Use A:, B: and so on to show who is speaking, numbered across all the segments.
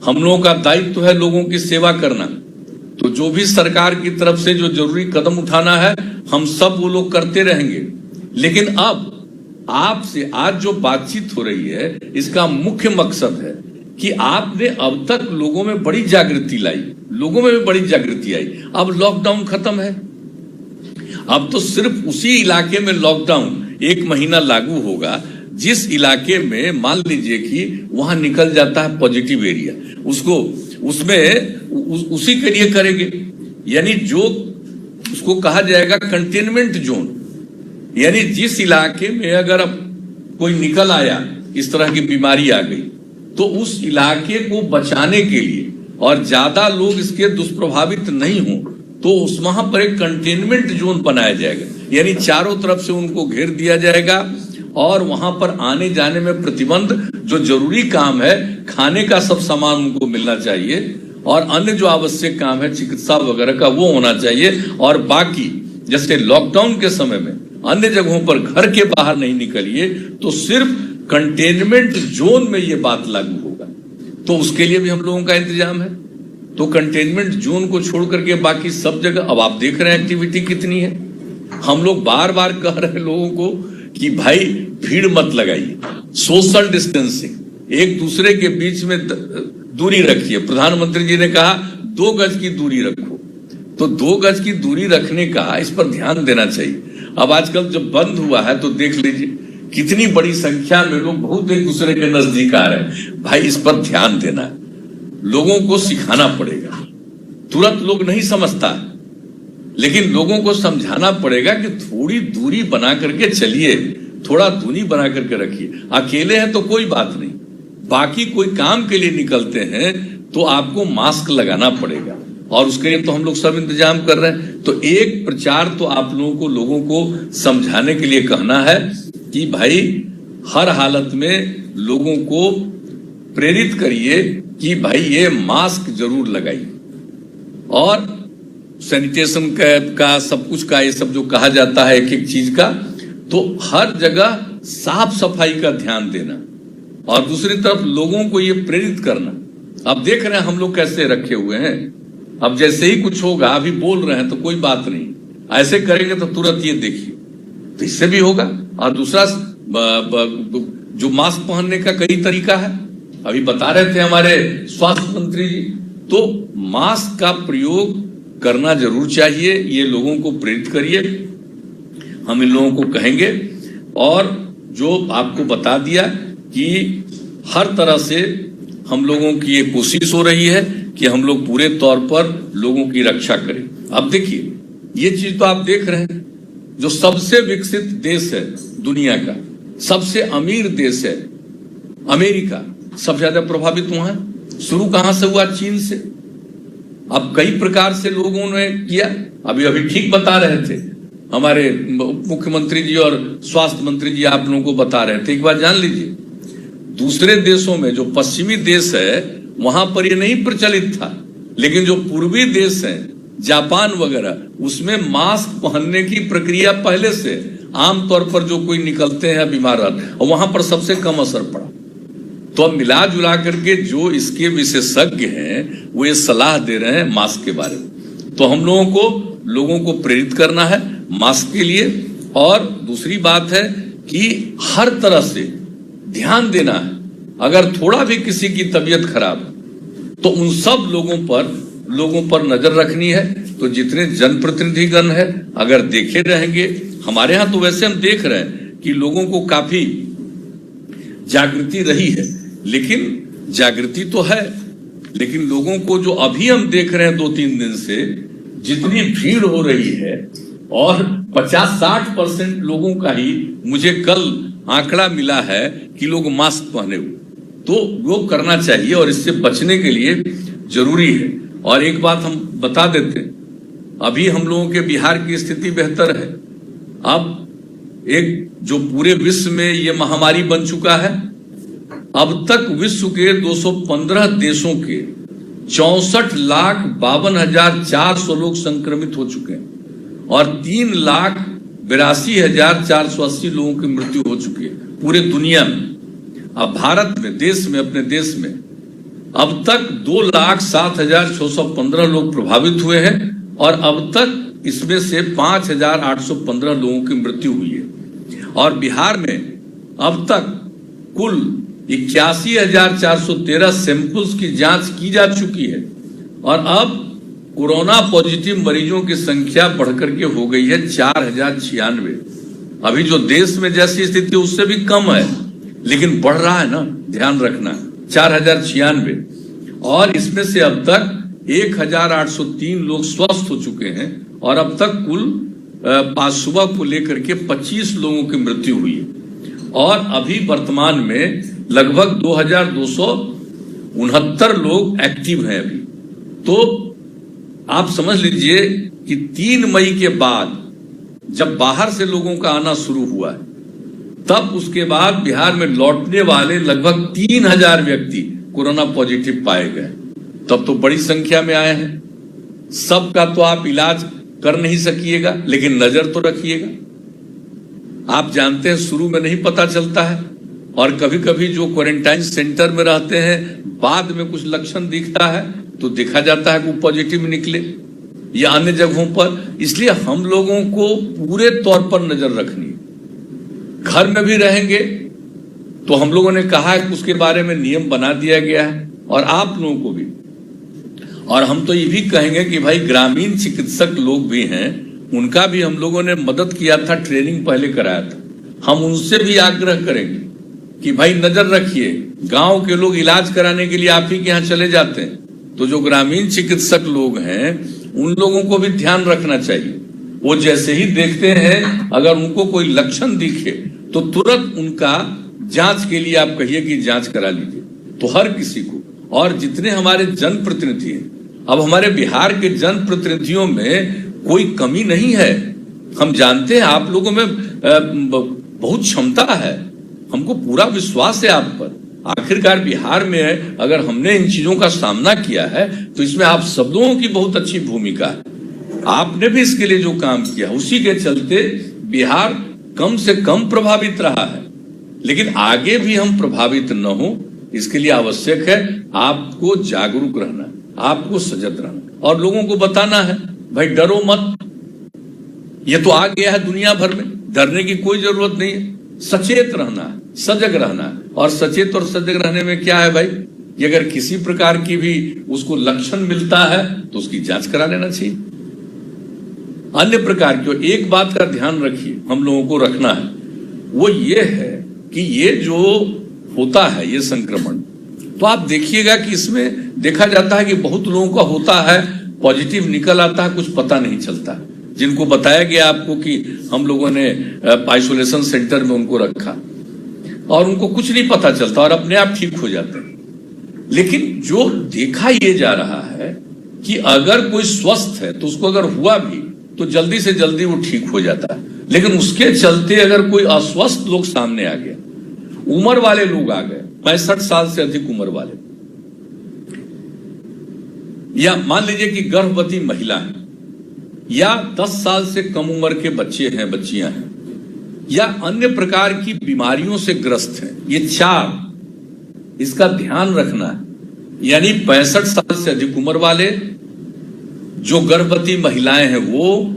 A: हम लोगों का दायित्व है लोगों की सेवा करना। तो जो भी सरकार की तरफ से जो जरूरी कदम उठाना है हम सब वो लोग करते रहेंगे। लेकिन अब आपसे आज जो बातचीत हो रही है इसका मुख्य मकसद है कि आपने अब तक लोगों में बड़ी जागृति लाई, लोगों में भी बड़ी जागृति आई। अब लॉकडाउन खत्म है, अब तो सिर्फ उसी इलाके में लॉकडाउन 1 महीना लागू होगा जिस इलाके में मान लीजिए कि वहां निकल जाता है पॉजिटिव एरिया, उसको उसी के लिए करेंगे। यानी जो उसको कहा जाएगा कंटेनमेंट जोन, यानी जिस इलाके में अगर अब कोई निकल आया, इस तरह की बीमारी आ गई, तो उस इलाके को बचाने के लिए और ज्यादा लोग इसके दुष्प्रभावित नहीं हो तो उस वहां पर एक कंटेनमेंट जोन बनाया जाएगा। यानी चारों तरफ से उनको घेर दिया जाएगा और वहां पर आने जाने में प्रतिबंध, जो जरूरी काम है खाने का सब सामान उनको मिलना चाहिए और अन्य जो आवश्यक काम है चिकित्सा वगैरह का वो होना चाहिए। और बाकी जैसे लॉकडाउन के समय में अन्य जगहों पर घर के बाहर नहीं निकलिए, तो सिर्फ कंटेनमेंट जोन में ये बात लागू होगा। तो उसके लिए भी हम लोगों का इंतजाम है। तो कंटेनमेंट जोन को छोड़ करके बाकी सब जगह अब आप देख रहे हैं एक्टिविटी कितनी है। हम लोग बार बार कह रहे हैं लोगों को कि भाई भीड़ मत लगाइए, सोशल डिस्टेंसिंग, एक दूसरे के बीच में दूरी रखिए। प्रधानमंत्री जी ने कहा 2 गज की दूरी रखो, तो 2 गज की दूरी रखने का इस पर ध्यान देना चाहिए। अब आजकल जब बंद हुआ है तो देख लीजिए कितनी बड़ी संख्या में लोग बहुत एक दूसरे के नजदीक आ रहे हैं। भाई इस पर ध्यान देना है, लोगों को सिखाना पड़ेगा। तुरंत लोग नहीं समझता, लेकिन लोगों को समझाना पड़ेगा कि थोड़ी दूरी बना करके चलिए, थोड़ा दूरी बना करके रखिए। अकेले हैं तो कोई बात नहीं, बाकी कोई काम के लिए निकलते हैं तो आपको मास्क लगाना पड़ेगा और उसके लिए तो हम लोग सब इंतजाम कर रहे हैं। तो एक प्रचार तो आप लोगों को समझाने के लिए कहना है कि भाई हर हालत में लोगों को प्रेरित करिए कि भाई ये मास्क जरूर लगाइए और सैनिटेशन का सब कुछ का ये सब जो कहा जाता है एक एक चीज का, तो हर जगह साफ सफाई का ध्यान देना और दूसरी तरफ लोगों को ये प्रेरित करना। अब देख रहे हैं हम लोग कैसे रखे हुए हैं। अब जैसे ही कुछ होगा, अभी बोल रहे हैं तो कोई बात नहीं, ऐसे करेंगे तो तुरंत ये देखिए, तो इससे भी होगा। और दूसरा जो मास्क पहनने का कई तरीका है, अभी बता रहे थे हमारे स्वास्थ्य मंत्री जी, तो मास्क का प्रयोग करना जरूर चाहिए। ये लोगों को प्रेरित करिए, हम इन लोगों को कहेंगे। और जो आपको बता दिया कि हर तरह से हम लोगों की ये कोशिश हो रही है कि हम लोग पूरे तौर पर लोगों की रक्षा करें। अब देखिए ये चीज तो आप देख रहे हैं, जो सबसे विकसित देश है दुनिया का, सबसे अमीर देश है अमेरिका, सबसे ज्यादा प्रभावित वहां है। शुरू कहां से हुआ? चीन से। अब कई प्रकार से लोगों ने किया, अभी ठीक बता रहे थे हमारे मुख्यमंत्री जी और स्वास्थ्य मंत्री जी, आप लोगों को बता रहे थे। एक बात जान लीजिए, दूसरे देशों में जो पश्चिमी देश है वहां पर ये नहीं प्रचलित था, लेकिन जो पूर्वी देश है जापान वगैरह, उसमें मास्क पहनने की प्रक्रिया पहले से आमतौर पर जो कोई निकलते हैं बीमार, और वहां पर सबसे कम असर पड़ा। तो अब मिला जुला करके जो इसके विशेषज्ञ हैं वो ये सलाह दे रहे हैं मास्क के बारे में। तो हम लोगों को प्रेरित करना है मास्क के लिए। और दूसरी बात है कि हर तरह से ध्यान देना है, अगर थोड़ा भी किसी की तबीयत खराब है तो उन सब लोगों पर नजर रखनी है। तो जितने जनप्रतिनिधिगण है अगर देखे रहेंगे, हमारे यहाँ तो वैसे हम देख रहे हैं कि लोगों को काफी जागृति रही है, लेकिन जागृति तो है, लेकिन लोगों को जो अभी हम देख रहे हैं 2-3 दिन से जितनी भीड़ हो रही है, और 50-60% लोगों का ही मुझे कल आंकड़ा मिला है कि लोग मास्क पहने हुए। तो वो करना चाहिए और इससे बचने के लिए जरूरी है। और एक बात हम बता देते हैं, अभी हम लोगों के बिहार की स्थिति बेहतर है। अब एक जो पूरे विश्व में ये महामारी बन चुका है, अब तक विश्व के 215 देशों के 64,52,400 लोग संक्रमित हो चुके हैं और 3,82,480 लोगों की मृत्यु हो चुकी है पूरे दुनिया में। अब भारत में, अपने देश में अब तक 2,07,615 लोग प्रभावित हुए हैं और अब तक इसमें से 5,815 लोगों की मृत्यु हुई है। और बिहार में अब तक कुल 81,413 सैंपल्स की जांच की जा चुकी है और अब कोरोना पॉजिटिव मरीजों की संख्या बढ़कर के हो गई है 4,096। अभी जो देश में जैसी स्थिति उससे भी कम है, लेकिन बढ़ रहा है ना, ध्यान रखना, 4,096। और इसमें से अब तक 1,803 लोग स्वस्थ हो चुके हैं और अब तक कुल आज सुबह को लेकर के 25 लोगों की मृत्यु हुई है और अभी वर्तमान में लगभग 2,269 लोग एक्टिव हैं अभी। तो आप समझ लीजिए कि 3 मई के बाद जब बाहर से लोगों का आना शुरू हुआ है, तब उसके बाद बिहार में लौटने वाले लगभग 3,000 व्यक्ति कोरोना पॉजिटिव पाए गए। तब तो बड़ी संख्या में आए हैं। सबका तो आप इलाज कर नहीं सकिएगा, लेकिन नजर तो रखिएगा। आप जानते हैं शुरू में नहीं पता चलता है और कभी कभी जो क्वारंटाइन सेंटर में रहते हैं बाद में कुछ लक्षण दिखता है तो देखा जाता है कि पॉजिटिव निकले या अन्य जगहों पर। इसलिए हम लोगों को पूरे तौर पर नजर रखनी है। घर में भी रहेंगे तो हम लोगों ने कहा है कि उसके बारे में नियम बना दिया गया है और आप लोगों को भी। और हम तो ये भी कहेंगे कि भाई ग्रामीण चिकित्सक लोग भी हैं, उनका भी हम लोगों ने मदद किया था, ट्रेनिंग पहले कराया था। हम उनसे भी आग्रह करेंगे कि भाई नजर रखिए। गांव के लोग इलाज कराने के लिए आप ही के यहाँ चले जाते हैं, तो जो ग्रामीण चिकित्सक लोग हैं उन लोगों को भी ध्यान रखना चाहिए। वो जैसे ही देखते हैं अगर उनको कोई लक्षण दिखे तो तुरंत उनका जांच के लिए आप कहिए कि जांच करा लीजिए। तो हर किसी को, और जितने हमारे जनप्रतिनिधि हैं, अब हमारे बिहार के जनप्रतिनिधियों में कोई कमी नहीं है। हम जानते हैं आप लोगों में बहुत क्षमता है, हमको पूरा विश्वास है आप पर। आखिरकार बिहार में अगर हमने इन चीजों का सामना किया है तो इसमें आप सब लोगों की बहुत अच्छी भूमिका है। आपने भी इसके लिए जो काम किया उसी के चलते बिहार कम से कम प्रभावित रहा है। लेकिन आगे भी हम प्रभावित न हो, इसके लिए आवश्यक है आपको जागरूक रहना, आपको सजग रहना और लोगों को बताना है भाई डरो मत। ये तो आ गया है दुनिया भर में, डरने की कोई जरूरत नहीं है। सचेत रहना है, सजग रहना है। और सचेत और सजग रहने में क्या है भाई, कि अगर किसी प्रकार की भी उसको लक्षण मिलता है तो उसकी जांच करा लेना चाहिए। अन्य प्रकार की एक बात का ध्यान रखिए, हम लोगों को रखना है, वो ये है कि ये जो होता है ये संक्रमण, तो आप देखिएगा कि इसमें देखा जाता है कि बहुत लोगों का होता है, पॉजिटिव निकल आता है, कुछ पता नहीं चलता। जिनको बताया गया आपको कि हम लोगों ने आइसोलेशन सेंटर में उनको रखा और उनको कुछ नहीं पता चलता और अपने आप ठीक हो जाते हैं। लेकिन जो देखा ये जा रहा है कि अगर कोई स्वस्थ है तो उसको अगर हुआ भी तो जल्दी से जल्दी वो ठीक हो जाता है। लेकिन उसके चलते अगर कोई अस्वस्थ लोग सामने आ गया, उम्र वाले लोग आ गए, 65 साल से अधिक उम्र वाले, या मान लीजिए कि गर्भवती महिला है, या 10 साल से कम उम्र के बच्चे हैं, बच्चियां हैं, या अन्य प्रकार की बीमारियों से ग्रस्त हैं, ये 4 इसका ध्यान रखना है। यानी 65 साल से अधिक उम्र वाले, जो गर्भवती महिलाएं हैं वो,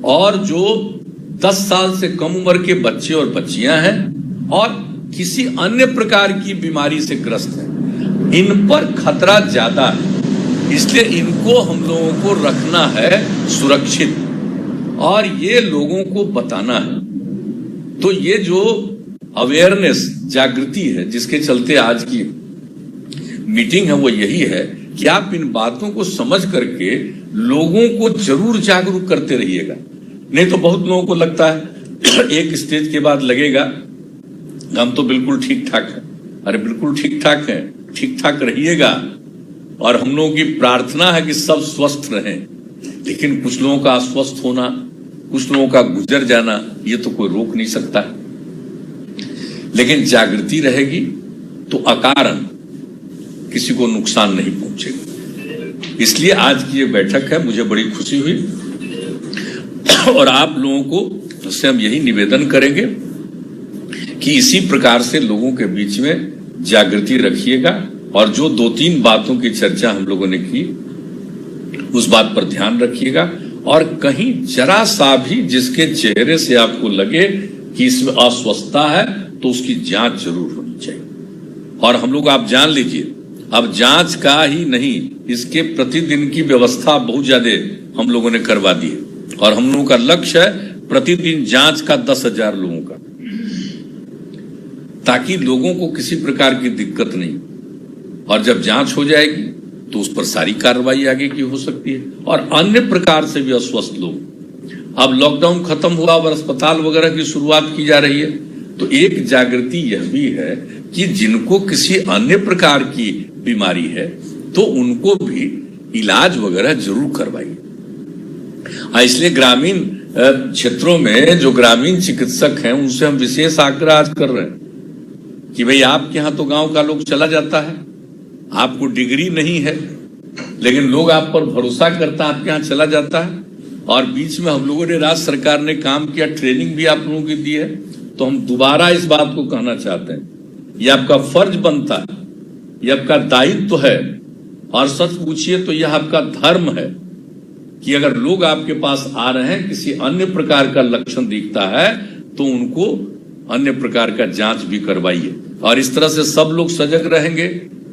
A: और जो 10 साल से कम उम्र के बच्चे और बच्चियां हैं, और किसी अन्य प्रकार की बीमारी से ग्रस्त हैं। इन पर खतरा ज्यादा है, इसलिए इनको हम लोगों को रखना है सुरक्षित और ये लोगों को बताना है। तो ये जो अवेयरनेस, जागृति है जिसके चलते आज की मीटिंग है, वो यही है कि आप इन बातों को समझ करके लोगों को जरूर जागरूक करते रहिएगा। नहीं तो बहुत लोगों को लगता है एक स्टेज के बाद लगेगा हम तो बिल्कुल ठीक ठाक है। अरे बिल्कुल ठीक ठाक है, ठीक ठाक रहिएगा। और हम लोगों की प्रार्थना है कि सब स्वस्थ रहें, लेकिन कुछ लोगों का अस्वस्थ होना, कुछ लोगों का गुजर जाना, ये तो कोई रोक नहीं सकता। लेकिन जागृति रहेगी तो अकारण किसी को नुकसान नहीं पहुंचेगा। इसलिए आज की ये बैठक है, मुझे बड़ी खुशी हुई और आप लोगों को से हम यही निवेदन करेंगे कि इसी प्रकार से लोगों के बीच में जागृति रखिएगा और जो 2-3 बातों की चर्चा हम लोगों ने की, उस बात पर ध्यान रखिएगा। और कहीं जरा सा भी जिसके चेहरे से आपको लगे कि इसमें अस्वस्थता है, तो उसकी जांच जरूर होनी चाहिए। और हम लोग, आप जान लीजिए, अब जांच का ही नहीं, इसके प्रतिदिन की व्यवस्था बहुत ज्यादा हम लोगों ने करवा दी है। और हम लोगों का लक्ष्य है प्रतिदिन जांच का 10,000 लोगों का, ताकि लोगों को किसी प्रकार की दिक्कत नहीं। और जब जांच हो जाएगी तो उस पर सारी कार्रवाई आगे की हो सकती है। और अन्य प्रकार से भी अस्वस्थ लोग, अब लॉकडाउन खत्म हुआ और अस्पताल वगैरह की शुरुआत की जा रही है, तो एक जागृति यह भी है कि जिनको किसी अन्य प्रकार की बीमारी है तो उनको भी इलाज वगैरह जरूर करवाइए। इसलिए ग्रामीण क्षेत्रों में जो ग्रामीण चिकित्सक हैं, उनसे हम विशेष आग्रह आज कर रहे हैं कि भाई, आपके यहां तो गांव का लोग चला जाता है, आपको डिग्री नहीं है, लेकिन लोग आप पर भरोसा करता है, आपके यहां चला जाता है। और बीच में हम लोगों ने, राज्य सरकार ने काम किया, ट्रेनिंग भी आप लोगों की दी है। तो हम दोबारा इस बात को कहना चाहते हैं, यह आपका फर्ज बनता है, यह आपका दायित्व है, और सच पूछिए तो यह आपका धर्म है कि अगर लोग आपके पास आ रहे हैं, किसी अन्य प्रकार का लक्षण दिखता है, तो उनको अन्य प्रकार का जांच भी करवाइए। और इस तरह से सब लोग सजग रहेंगे,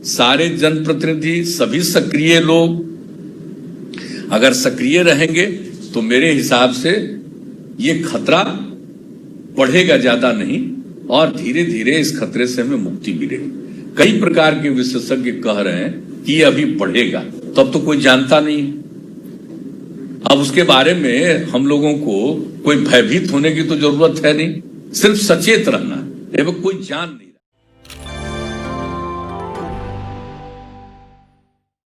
A: सारे जनप्रतिनिधि, सभी सक्रिय लोग अगर सक्रिय रहेंगे तो मेरे हिसाब से ये खतरा बढ़ेगा ज्यादा नहीं, और धीरे धीरे इस खतरे से हमें मुक्ति मिलेगी। कई प्रकार के विशेषज्ञ कह रहे हैं कि अभी बढ़ेगा, तब तो कोई जानता नहीं है। अब उसके बारे में हम लोगों को कोई भयभीत होने की तो जरूरत है नहीं, सिर्फ सचेत रहना है, कोई जान नहीं।